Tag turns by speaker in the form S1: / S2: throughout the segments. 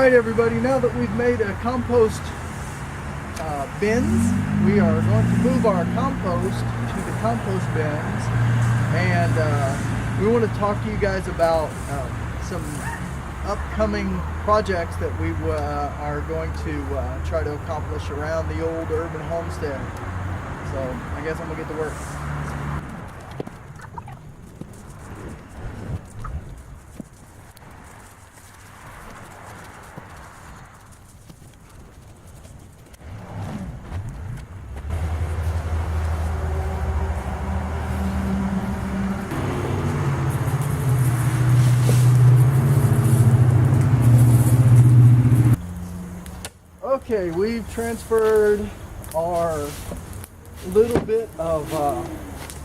S1: Alright everybody, now that we've made a compost bins, we are going to move our compost to the compost bins, and we want to talk to you guys about some upcoming projects that we are going to try to accomplish around the old urban homestead. So I guess I'm going to get to work. Okay, we've transferred our little bit of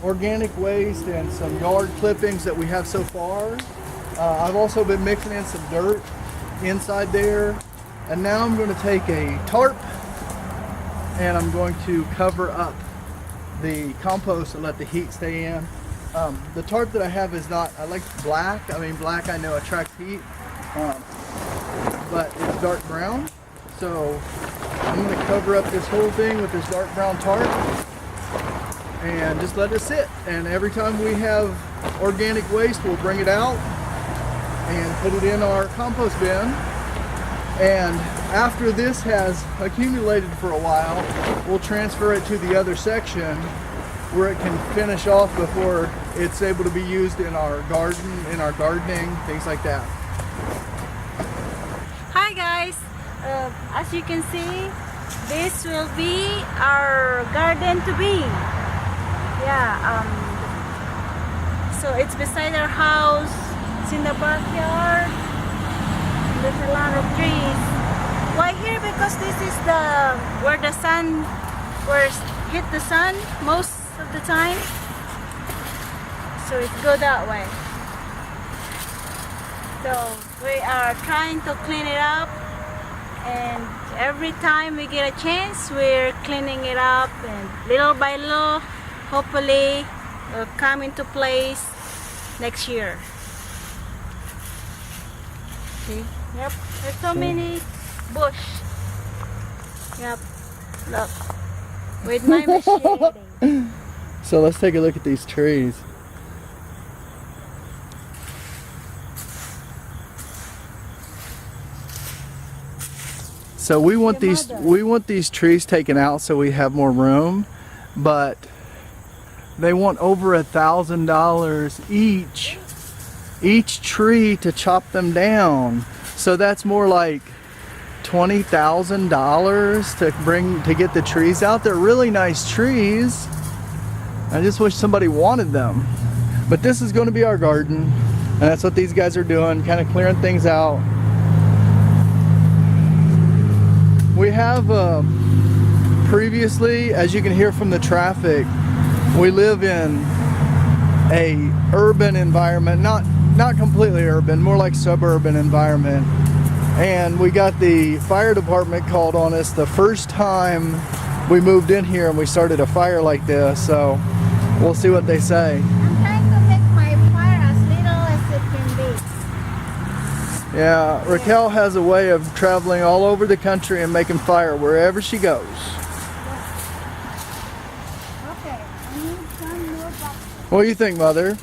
S1: organic waste and some yard clippings that we have so far. I've also been mixing in some dirt inside there, and now I'm going to take a tarp and I'm going to cover up the compost and let the heat stay in. The tarp that I have is not, I like black. I mean, black I know attracts heat, but it's dark brown. So I'm going to cover up this whole thing with this dark brown tarp and just let it sit. And every time we have organic waste, we'll bring it out and put it in our compost bin. And after this has accumulated for a while, we'll transfer it to the other section where it can finish off before it's able to be used in our garden, in our gardening, things like that.
S2: Hi guys! As you can see, this will be our garden to be. Yeah, so it's beside our house, it's in the backyard, there's a lot of trees. Why here? Because this is where the sun, hit the sun most of the time. So it's go that way. So we are trying to clean it up. And every time we get a chance, we're cleaning it up, and little by little, hopefully will come into place next year. See? Yep, there's so many bush. Yep, look, with my machete.
S1: So let's take a look at these trees. So we want these trees taken out so we have more room, but they want over $1,000 each tree to chop them down. So that's more like $20,000 to get the trees out. They're really nice trees. I just wish somebody wanted them. But this is going to be our garden, and that's what these guys are doing, kind of clearing things out. We have previously, as you can hear from the traffic, we live in a urban environment, not completely urban, more like suburban environment. And we got the fire department called on us the first time we moved in here and we started a fire like this, so we'll see what they say.
S2: I'm trying to make my fire as little as it can be.
S1: Yeah, Raquel has a way of traveling all over the country and making fire wherever she goes.
S2: Okay, I need some more boxes.
S1: What do you think, Mother?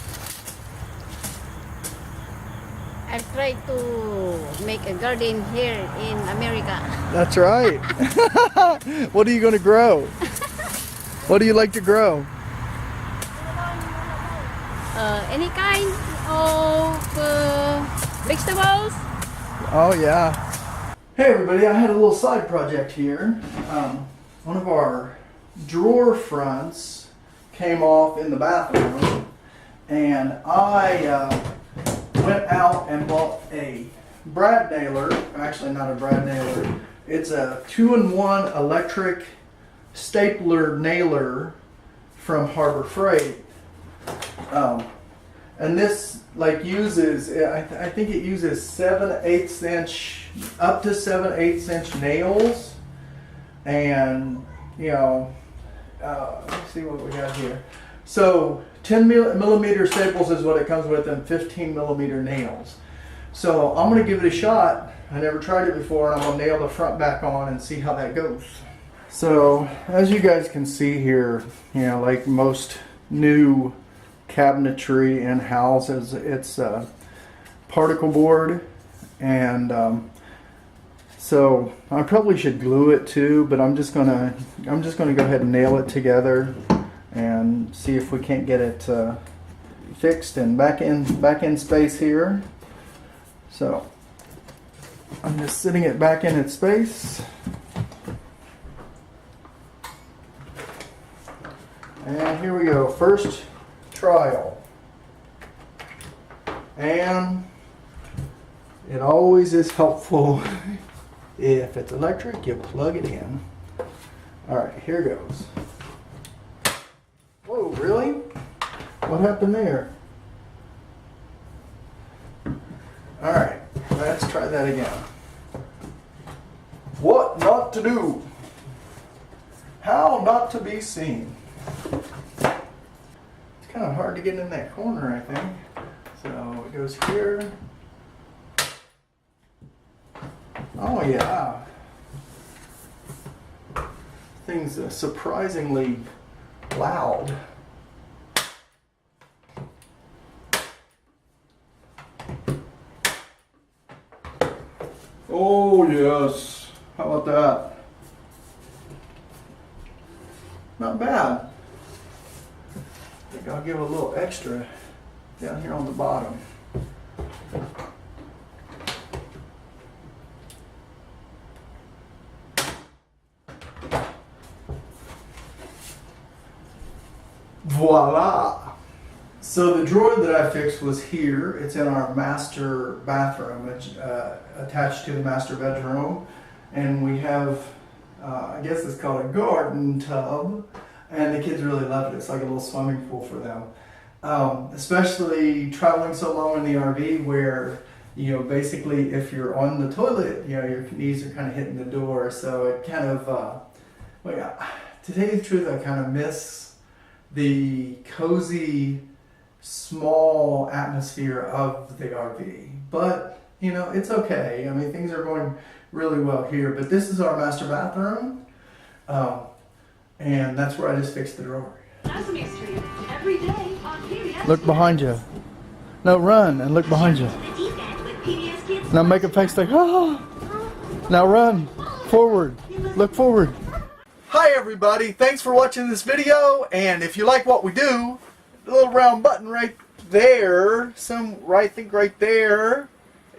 S2: I'll try to make a garden here in America.
S1: That's right. What are you going to grow? What do you like to grow?
S2: Any kind of vegetables.
S1: Oh yeah. Hey everybody, I had a little side project here. One of our drawer fronts came off in the bathroom, and I went out and bought a brad nailer. Actually not a brad nailer. It's a 2-in-1 electric stapler nailer from Harbor Freight. And this uses, I think it uses 7/8 inch, up to 7/8 inch nails, and let's see what we got here. So 10 millimeter staples is what it comes with, and 15 millimeter nails. So I'm going to give it a shot I never tried it before, and I'm gonna nail the front back on and see how that goes. So as you guys can see here, you know, like most new cabinetry in houses, it's particle board, and so I probably should glue it too, but I'm just gonna go ahead and nail it together and see if we can't get it fixed and back in space here. So I'm just sitting it back in its space. And here we go, first trial. And it always is helpful if it's electric, you plug it in. Alright, here goes. Whoa, really? What happened there? Alright, let's try that again. What not to do? How not to be seen? It's kind of hard to get in that corner, I think. So it goes here. Oh yeah. Thing's surprisingly loud. Oh yes. How about that? Not bad. I think I'll give a little extra down here on the bottom. Voila! So the drawer that I fixed was here. It's in our master bathroom. It's attached to the master bedroom. And we have, I guess it's called a garden tub. And the kids really love it. It's like a little swimming pool for them. Especially traveling so long in the RV where, you know, basically if you're on the toilet, you know, your knees are kind of hitting the door. So it kind of, well, yeah, to tell you the truth, I kind of miss the cozy, small atmosphere of the RV. But, you know, it's okay. I mean, things are going really well here. But this is our master bathroom. And that's where I just fixed the drawer. Look behind you. No, run and look behind you. Now make a face like, oh. Now run forward. Look forward. Hi everybody, thanks for watching this video, and if you like what we do, the little round button right there, I think right there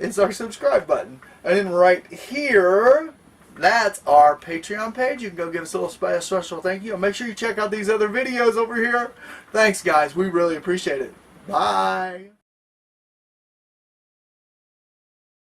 S1: is our subscribe button. And then right here, that's our Patreon page. You can go give us a little special thank you. And make sure you check out these other videos over here. Thanks guys, we really appreciate it. Bye.